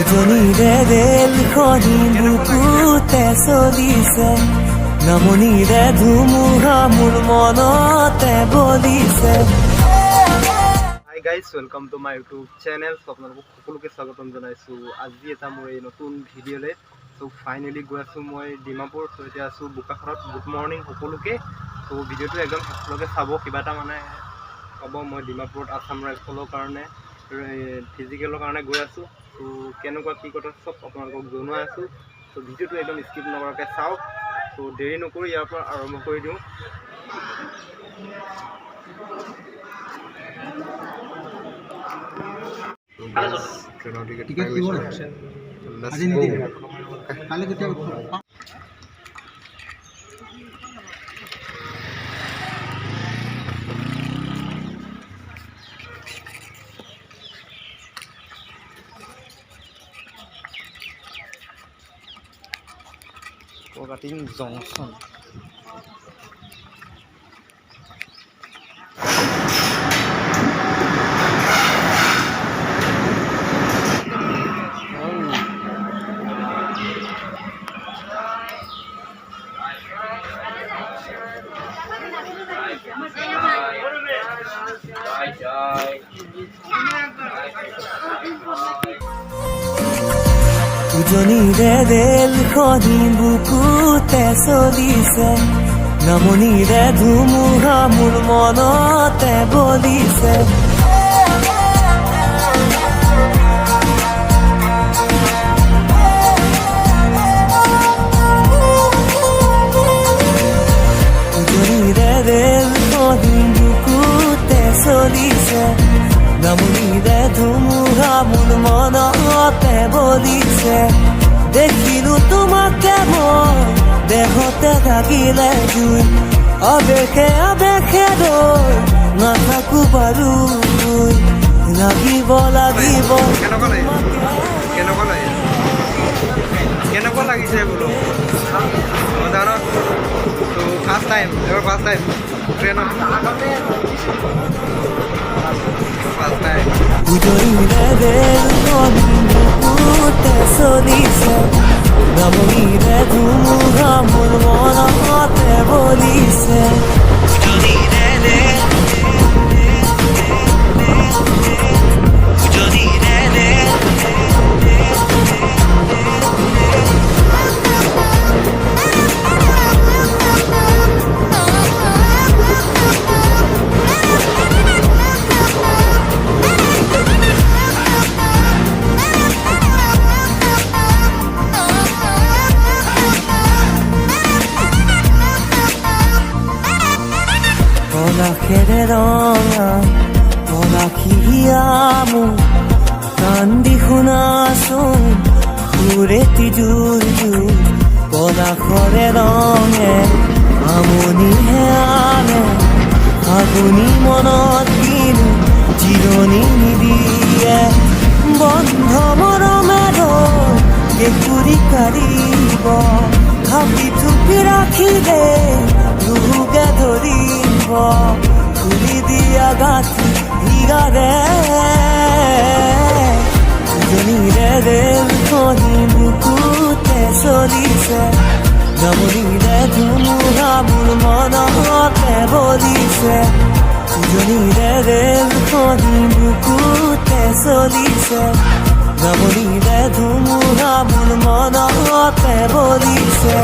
উজনিৰে ৰেলখনি বুকুতে চলিছে, নামনিৰে ধুমুহা মোৰ মনতে বলিছে। Hi guys, welcome to my YouTube channel. আপোনালোকক সকলোকে স্বাগতম জনাইছোঁ আজি এটা মোৰ এই নতুন ভিডিঅ'লৈ। চ' ফাইনেলি গৈ আছোঁ মই ডিমাপুৰ। চ' এতিয়া আছোঁ বোকাখাতত। গুড মৰ্ণিং সকলোকে। চ' ভিডিঅ'টো একদম শেষলৈকে চাব, কিবা এটা মানে পাব। মই ডিমাপুৰত আছাম ৰাইফলৰ কাৰণে ফিজিকেলৰ কাৰণে গৈ আছোঁ। চ' কেনেকুৱা কি কথা চব আপোনালোকক জনাই আছোঁ। চ' ভিডিঅ'টো একদম স্কিপ নকৰাকৈ চাওক। চ' দেৰি নকৰি ইয়াৰ পৰা আৰম্ভ কৰি দিওঁ। Kogating Johnson. উজনিৰে ৰেলখনি বুকুতে চলিছে, নামনিৰে ধুমুহা মোৰ মনতে বলিছে। উজনিৰে ৰেলখনি বুকুতে চলিছে, নামনিৰে ধুমুহা মোৰ মনতে বলিছে। দেখিলো তোমাকে মই দেহতে থাকিলে জুই, আবেশে আবেশে ৰৈ নাথাকো বাৰু লাগিব লাগিব। কেনেকুৱা লাগিছে বোলো জানত? ফাৰ্ষ্ট টাইম ট্ৰেইনত ফাৰ্ষ্ট টাইম। উজনিৰে ৰেলখনি বুকুতে চলিছে, নামনিৰে ধুমুহা মোৰ মনতে বলিছে। পলাশেৰে ৰঙা পলাশিয়া মোৰ কান্দি শুনাচোন সুৰেতি জোৰ জোৰ। পলাশৰে ৰঙে আমনিহে আনে, আগুনি মনত কিনো জিৰণি নিদিয়ে। বন্ধ মৰমেৰে কেঁকুৰি কাঢ়িব, থাপি থুপি ৰাখিলে ৰোগে ধৰিব। খুলি দিয়া গাঁঠি হিগাৰে উজনিৰে ৰেলখনি বুকুতে চলিছে, নামনিৰে ধুমুহা মোৰ মনতে বলিছে। উজনিৰে ৰেলখনি বুকুতে চলিছে, নামনিৰে ধুমুহা মোৰ মনতে বলিছে।